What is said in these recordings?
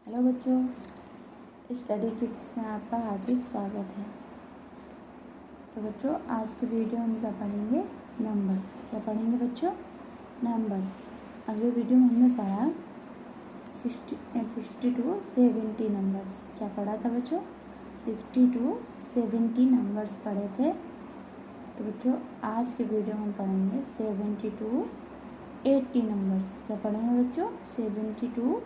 Hello बच्चों, study kids में आपका हार्दिक स्वागत है। तो बच्चों, आज की वीडियो में क्या पढ़ेंगे? नंबर्स। क्या पढ़ेंगे बच्चों? नंबर। अगले वीडियो में हमने पढ़ा 60 to 70 नंबर्स। क्या पढ़ा था बच्चों? 60 to 70 नंबर्स पढ़े थे। तो बच्चों, आज के वीडियो में हम पढ़ेंगे 70 to 80 नंबर्स। क्या पढ़ेंगे बच्चों? 70 to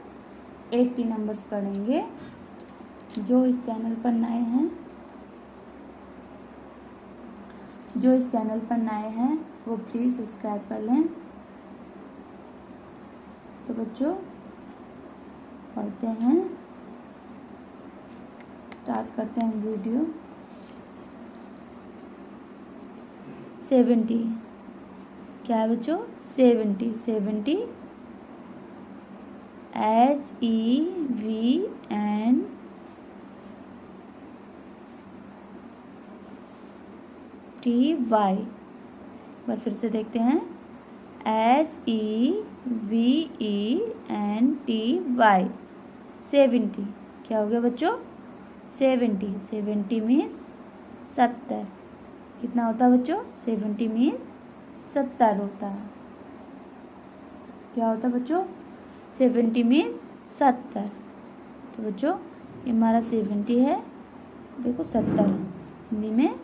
80 नंबर्स पढ़ेंगे। जो इस चैनल पर नए हैं वो प्लीज़ सब्सक्राइब कर लें। तो बच्चों, पढ़ते हैं, स्टार्ट करते हैं वीडियो। 70 क्या है बच्चों? 70 SEVEN TY। बार फिर से देखते हैं, SEVEN TY 70। क्या हो गया बच्चों? 70 मीन्स 70। कितना होता है बच्चों? 70 मीन्स 70 होता है। क्या होता है बच्चों? 70 मीन्स 70। तो बच्चों, ये हमारा 70 है, देखो 70 हिंदी में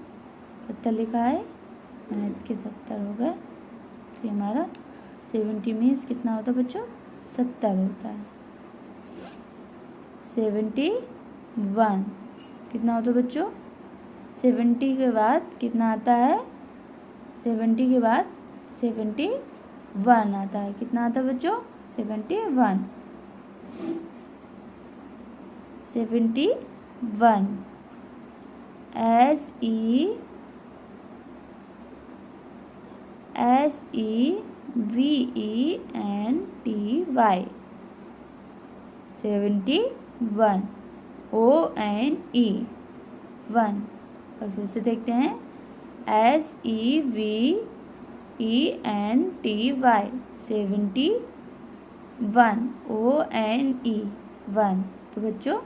70 लिखा है, मैथ के 70 हो गए। तो ये हमारा 70 मीन्स कितना होता है बच्चों? 70 होता है। 71 कितना होता है बच्चों? 70 के बाद कितना आता है? 70 के बाद 71 आता है। कितना आता है बच्चों? 71 SEVENTY 71 ONE 1। और फिर से देखते हैं, SEVENTY 71 ONE 1। तो बच्चों,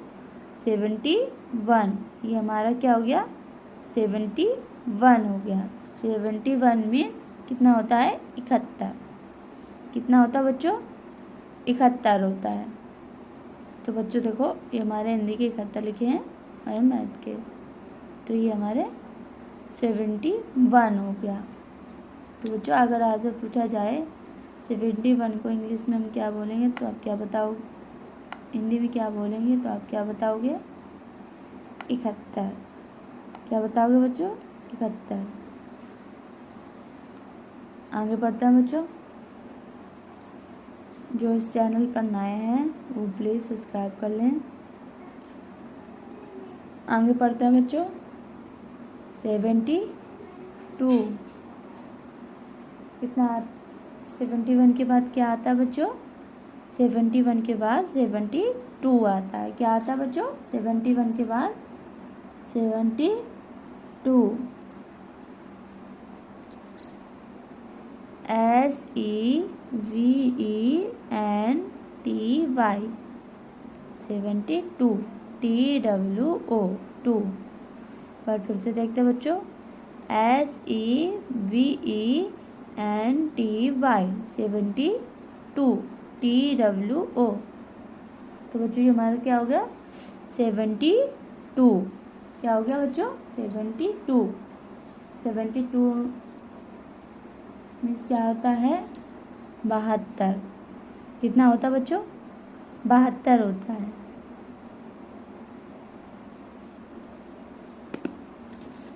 71 ये हमारा क्या हो गया? 71 हो गया। 71 में कितना होता है? 71। कितना होता है बच्चों? 71 होता है। तो बच्चों देखो, ये हमारे हिंदी के 71 लिखे हैं और मैथ के, तो ये हमारे 71 हो गया। तो बच्चों, अगर आज पूछा जाए 71 को इंग्लिश में हम क्या बोलेंगे तो आप क्या बताओगे? हिंदी में क्या बोलेंगे तो आप क्या बताओगे? 71। क्या बताओगे बच्चों? 71। आगे बढ़ते हैं बच्चों। जो इस चैनल पर नए हैं वो प्लीज़ सब्सक्राइब कर लें। आगे बढ़ते हैं बच्चों। 72 कितना? 71 के बाद क्या आता है बच्चों? 71 के बाद 72 आता है। क्या आता है बच्चों? 71 के बाद 72 SEVENTY 72 TWO 2। पर फिर से देखते हैं बच्चों, SEVENTY 72 TWO। तो बच्चों, ये हमारा क्या हो गया? 72। क्या हो गया बच्चों? 72 मीन्स क्या होता है? 72। कितना होता है बच्चों? 72 होता है।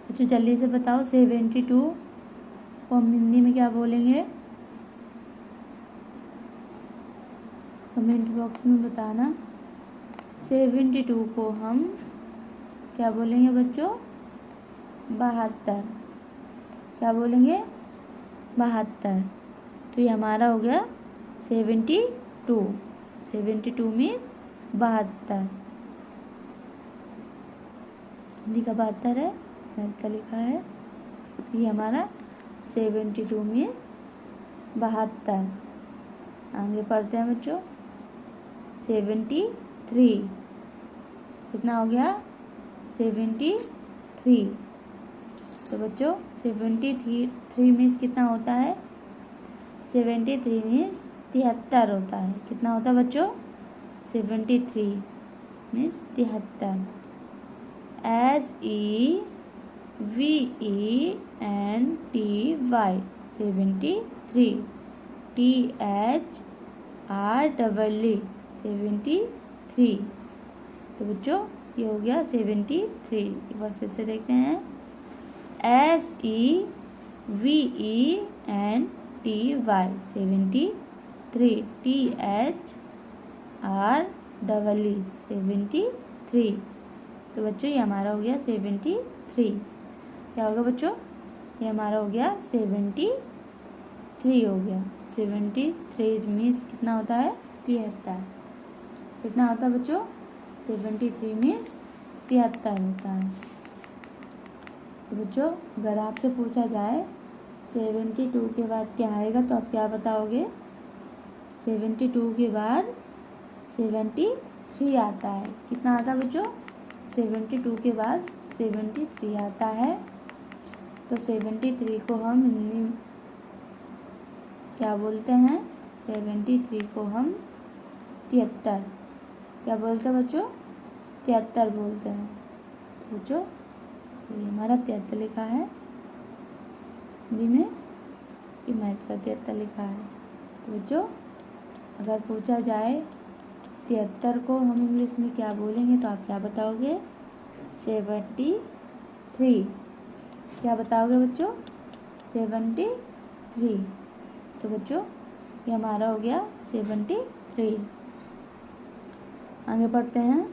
बच्चों, जल्दी से बताओ 72 को हम हिंदी में क्या बोलेंगे? कमेंट बॉक्स में बताना। 72 को हम क्या बोलेंगे बच्चों? 72। क्या बोलेंगे? 72। तो ये हमारा हो गया 72। 72 में 72। हिंदी का 72 है, मैथ का लिखा है। तो ये हमारा 72 में 72। आगे पढ़ते हैं बच्चों। 73 3। कितना हो गया? 73। तो बच्चों 73 मीन्स कितना होता है? 73 मीन्स 73 होता है। कितना होता है बच्चों? 73 मीन्स 73। SEVENTY 73। THREE 73। तो बच्चों ये हो गया 73। एक बार फिर से देखते हैं। SEVENTY 73। THREE 73। तो बच्चों ये हमारा हो गया 73। क्या होगा बच्चों? ये हमारा हो गया 73 हो गया। 73 मीन्स कितना होता है? 73। कितना होता है बच्चों? 73 मीन्स 73 होता है। तो बच्चों अगर आपसे पूछा जाए 72 के बाद क्या आएगा तो आप क्या बताओगे? 72 के बाद 73 आता है। कितना आता है बच्चों? 72 के बाद 73 आता है। तो 73 को हम हिंदी में क्या बोलते हैं? 73 को हम 73 क्या बोलते हैं बच्चों? 73 बोलते हैं। तो बच्चों ये हमारा 73 लिखा है हिंदी में, ये मैथ का 73 लिखा है। तो बच्चों अगर पूछा जाए 73 को हम इंग्लिश में क्या बोलेंगे तो आप क्या बताओगे? 73। क्या बताओगे बच्चों? 73। तो बच्चों ये हमारा हो गया 73। आगे बढ़ते हैं।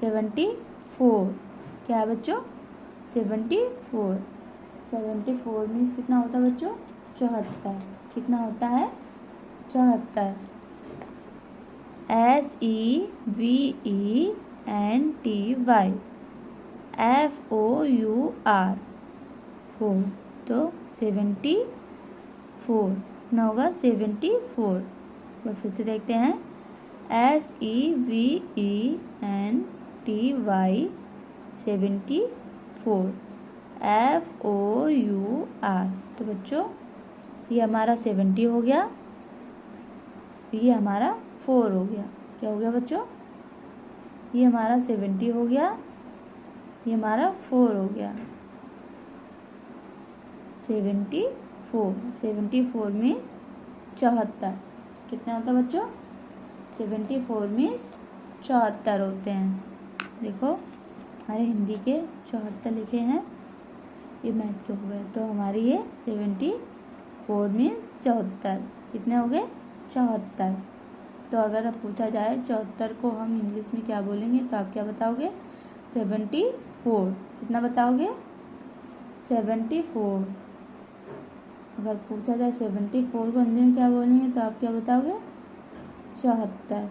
74 क्या है बच्चों? 74। 74 मीन्स कितना होता है बच्चों? 74। कितना होता है? 74। SEVENTYFOUR 4। तो 74 कितना होगा? 74। और फिर से देखते हैं। SEVENTY 74 FOUR। तो बच्चों ये हमारा 70 हो गया, ये हमारा 4 हो गया। क्या हो गया बच्चों? ये हमारा 70 हो गया, ये हमारा 4 हो गया। 74 मीन्स 74। कितना होता है बच्चों? 74 मीन्स 74 होते हैं। देखो हमारे हिंदी के 74 लिखे हैं, ये मैथ के हो गए। तो हमारी ये 74 मीन्स 74। कितने हो गए? 74। तो अगर अब पूछा जाए 74 को हम इंग्लिश में क्या बोलेंगे तो आप क्या बताओगे? 74। कितना बताओगे? 74। अगर पूछा जाए 74 को हिंदी में क्या बोलेंगे तो आप क्या बताओगे? 74।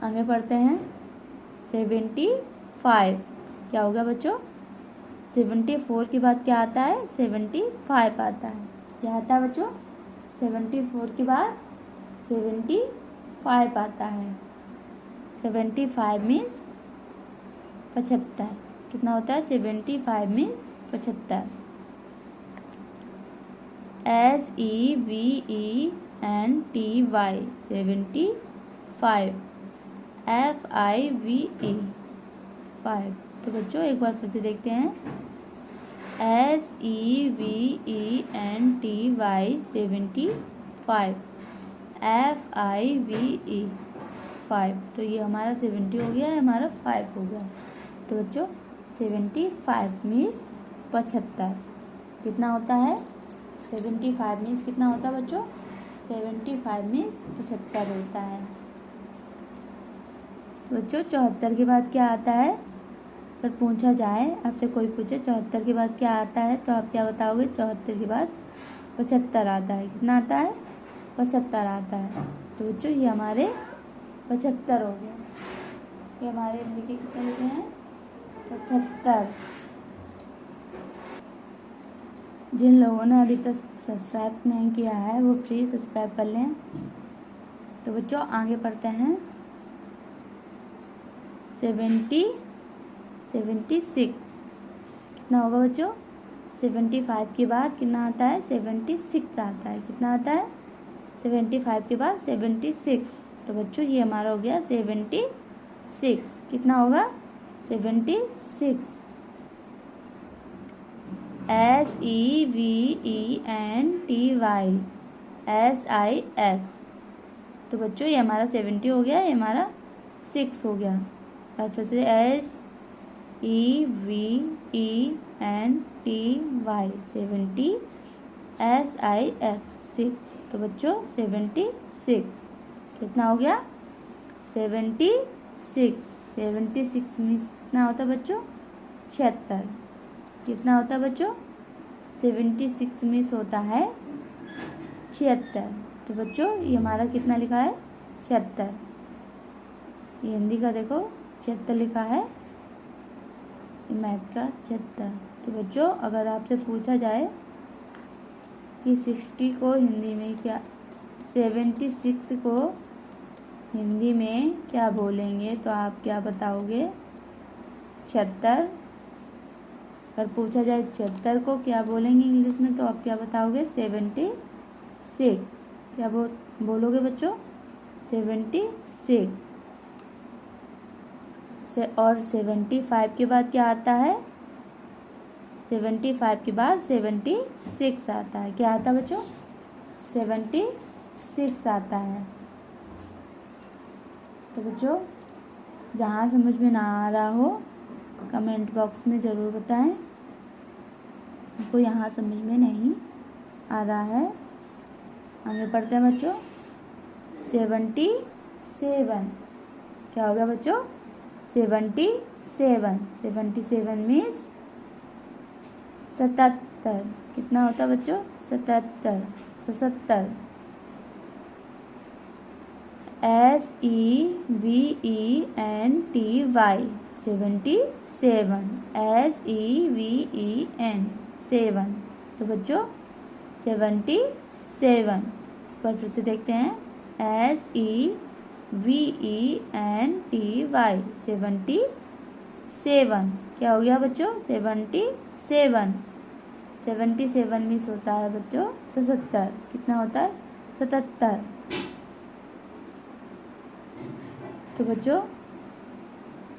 आगे बढ़ते हैं। 75 क्या होगा बच्चों? 74 के बाद क्या आता है? 75 आता है। क्या आता है बच्चों? 74 के बाद 75 आता है। 75 मीन्स 75। कितना होता है? 75 मीन्स 75। SEVENTY 75 FIVE 5। तो बच्चों एक बार फिर से देखते हैं। SEVENTY 75 FIVE 5। तो ये हमारा 70 हो गया, हमारा 5 हो गया। तो बच्चों 75 मीन्स 75। कितना होता है? 75 मीन्स कितना होता है बच्चों? 75 मीन्स 75 होता है। बच्चों 74 के बाद क्या आता है? अगर पूछा जाए, आपसे कोई पूछे 74 के बाद क्या आता है तो आप क्या बताओगे? 74 के बाद 75 आता है। कितना आता है? 75 आता है। तो बच्चों ये हमारे 75 हो गया। ये हमारे लिखे कितने लिखे हैं? 75। जिन लोगों ने अभी तक सब्सक्राइब नहीं किया है वो प्लीज़ सब्सक्राइब कर लें। तो बच्चों आगे पढ़ते हैं। 76 कितना होगा बच्चों? 75 के बाद कितना आता है? 76 आता है। कितना आता है? 75 के बाद 76। तो बच्चों ये हमारा हो गया 76। कितना होगा? 76। SEVENTY SIX। तो बच्चों ये हमारा 70 हो गया, ये हमारा 6 हो गया। और फिर से SEVENTY 70 SIX 6। तो बच्चों 76 कितना हो गया? 76। 76 में कितना होता है बच्चों? 76। कितना होता है बच्चों? 76 में होता है 76। तो बच्चों ये हमारा कितना लिखा है? 76। ये हिंदी का देखो 76 लिखा है, ये मैथ का 76। तो बच्चों अगर आपसे पूछा जाए कि 60 को हिंदी में क्या, 76 को हिंदी में क्या बोलेंगे, तो आप क्या बताओगे? 76। अगर पूछा जाए 76 को क्या बोलेंगे इंग्लिश में, तो आप क्या बताओगे? 76। क्या बोलोगे बच्चों? 76। और 75 के बाद क्या आता है? 75 के बाद 76 आता है। क्या आता है बच्चों? 76 आता है। तो बच्चों जहाँ समझ में ना आ रहा हो कमेंट बॉक्स में ज़रूर बताएं। हमको यहाँ समझ में नहीं आ रहा है। आगे पढ़ते हैं बच्चों। 77 क्या हो गया बच्चों? 77। 77 मीन्स 77। कितना होता है बच्चों? 77। 77 SEVENTY 77 SEVEN 7। तो बच्चों 77 पर फिर से देखते हैं। SEVENTY 77 क्या हो गया बच्चों? 77। 77 मीन्स होता है बच्चों 77। कितना होता है? 77। तो बच्चों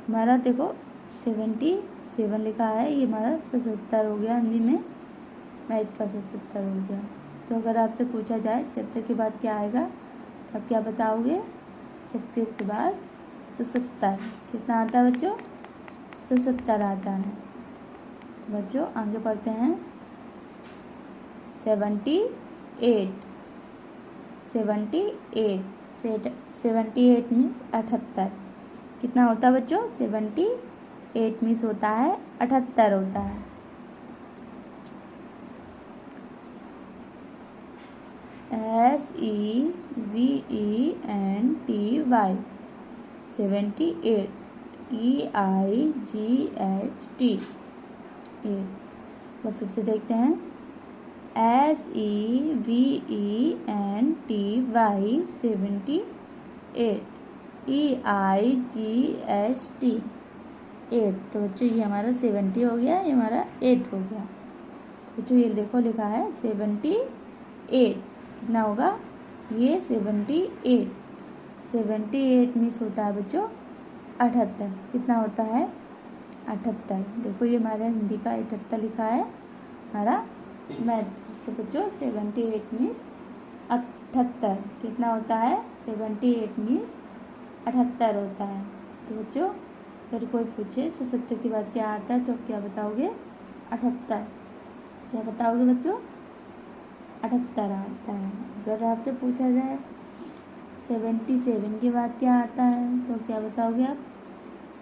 हमारा देखो 77 लिखा है, ये हमारा 77 हो गया हिंदी में, मैथ का 77 हो गया। तो अगर आपसे पूछा जाए 76 के बाद क्या आएगा, तो आप क्या बताओगे? 76 के बाद 77। कितना आता है बच्चों? 77 आता है। तो बच्चों आगे पढ़ते हैं। 78 78 मीन्स 78। कितना होता है बच्चों? 78 मीन्स होता है 78 होता है। SEVENTY 78 EIGHT 8। और फिर से देखते हैं। SEVENTY 78 EIGHT 8। तो बच्चों ये हमारा 70 हो गया, ये हमारा 8 हो गया। तो बच्चों ये देखो लिखा है 78। कितना होगा? ये 78। 78 मीन्स होता है बच्चों 78। कितना होता है? 78। देखो ये हमारा हिंदी का 78 लिखा है हमारा मैथ। तो बच्चों 78 मीन्स 78। कितना होता है? 78 मीन्स 78 होता है। तो बच्चों अगर कोई पूछे 77 के बाद क्या आता है, तो क्या बताओगे? 78। क्या बताओगे बच्चों? 78 आता है। अगर आपसे पूछा जाए 77 के बाद क्या आता है, तो क्या बताओगे आप?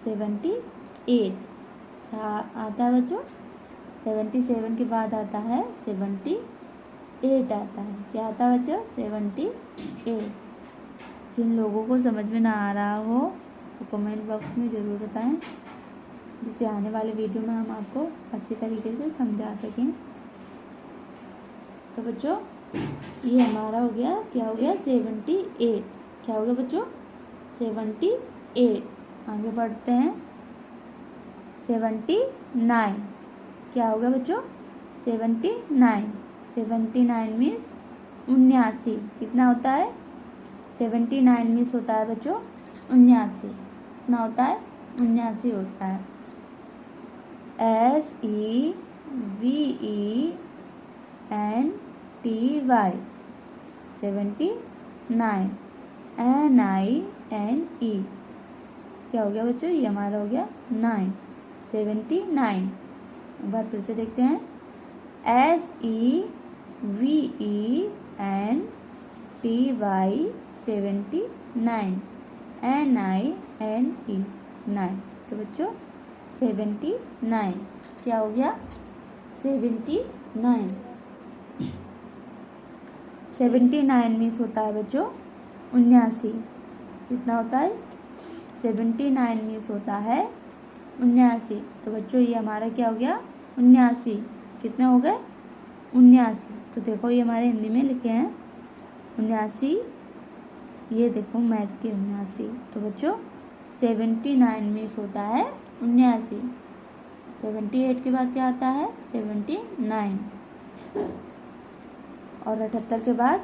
78 क्या आता है बच्चों? 77 के बाद आता है 78 आता है। क्या आता है बच्चों? 78। जिन लोगों को समझ में ना आ रहा हो तो कमेंट बॉक्स में ज़रूर बताएं, जिससे आने वाले वीडियो में हम आपको अच्छे तरीके से समझा सकें। तो बच्चों ये हमारा हो गया, क्या हो गया? 78। क्या हो गया बच्चों? 78। आगे बढ़ते हैं। 79 क्या हो गया बच्चों? 79। 79 मीन्स 79। कितना होता है? 79 मीन्स होता है बच्चों 79। कितना होता है? 79 होता है। SEVENTY 79 NINE क्या हो गया बच्चों? ये हमारा हो गया 9 79। एक बार फिर से देखते हैं। SEVENTY 79 NINE 9। तो बच्चों 79 क्या हो गया? 79। 79 मीन्स होता है बच्चों 79। कितना होता है? 79 मीन्स होता है 79। तो बच्चों ये हमारा क्या हो गया? 79। कितने हो गए? 79। तो देखो ये हमारे हिंदी में लिखे हैं 79। ये देखो मैथ के 79। तो बच्चों 79 मीन्स होता है 79। 78 के बाद क्या आता है? 79। और 78 के बाद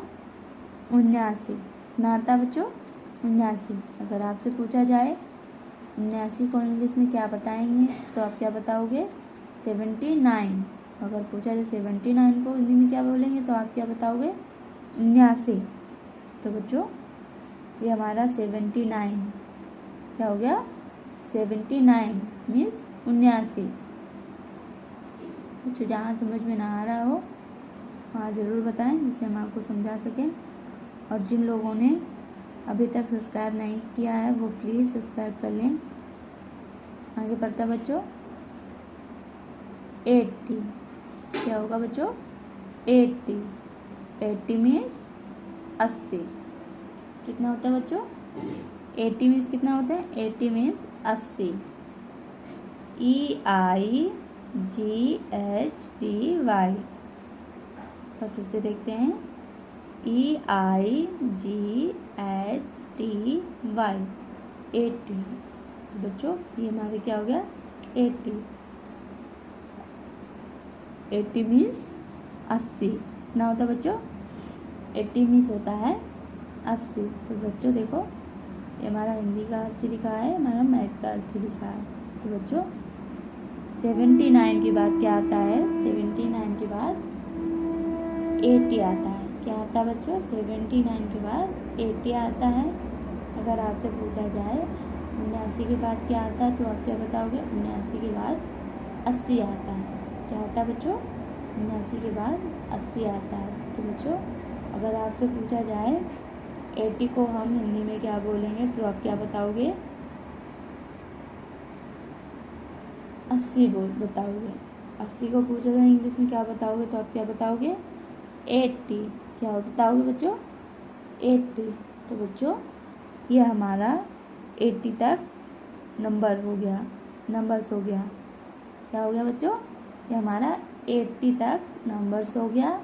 79 ना आता बच्चों 79। अगर आपसे पूछा जाए 79 को इंग्लिश में क्या बताएंगे तो आप क्या बताओगे? 79। अगर पूछा जाए 79 को हिंदी में क्या बोलेंगे तो आप क्या बताओगे? 79। तो बच्चों ये हमारा 79 क्या हो गया? 79 मीन्स 79। बच्चों जहाँ समझ में ना आ रहा हो वहाँ ज़रूर बताएं जिससे हम आपको समझा सकें। और जिन लोगों ने अभी तक सब्सक्राइब नहीं किया है वो प्लीज़ सब्सक्राइब कर लें। आगे बढ़ता बच्चों 80 क्या होगा बच्चों? 80 मीन्स 80। कितना होता है बच्चों? 80 मीन्स कितना होता है? 80 मीन्स 80। EIGHTY। और फिर से देखते हैं EIGHTY 80। तो बच्चों ये हमारे क्या हो गया? 80। 80 मीन्स 80। कितना होता है बच्चों? 80 मीन्स होता है 80। तो बच्चों देखो ये हमारा हिंदी का 80 लिखा है, हमारा मैथ का 80 लिखा है। तो बच्चों 79 के बाद क्या आता है? 79 के बाद 80 आता है। क्या आता है बच्चों? 79 के बाद 80 आता है। अगर आपसे पूछा जाए 79 के बाद क्या आता है तो आप क्या बताओगे? 79 के बाद 80 आता है। क्या आता है बच्चों? 79 के बाद 80 आता है। तो बच्चों अगर आपसे पूछा जाए 80 को हम हिंदी में क्या बोलेंगे तो आप क्या बताओगे? 80 बताओगे। 80 को पूछा जाए इंग्लिश में क्या बताओगे तो आप क्या बताओगे? 80। क्या बताओगे बच्चों? 80। तो बच्चों ये हमारा 80 तक नंबर्स हो गया। क्या हो गया बच्चों? ये हमारा 80 तक नंबर्स हो गया।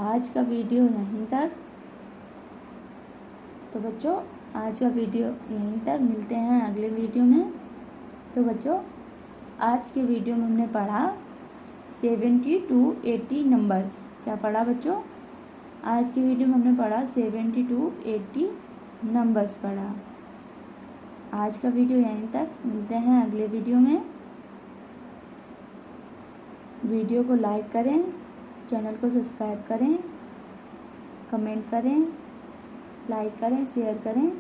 आज का वीडियो यहीं तक। तो बच्चों आज का वीडियो यहीं तक, मिलते हैं अगले वीडियो में। तो बच्चों आज के वीडियो में हमने पढ़ा 70 to 80 नंबर्स। क्या पढ़ा बच्चों? आज की वीडियो में हमने पढ़ा 70 to 80 नंबर्स पढ़ा। आज का वीडियो यहीं तक, मिलते हैं अगले वीडियो में। वीडियो को लाइक करें, चैनल को सब्सक्राइब करें, कमेंट करें, लाइक करें, शेयर करें।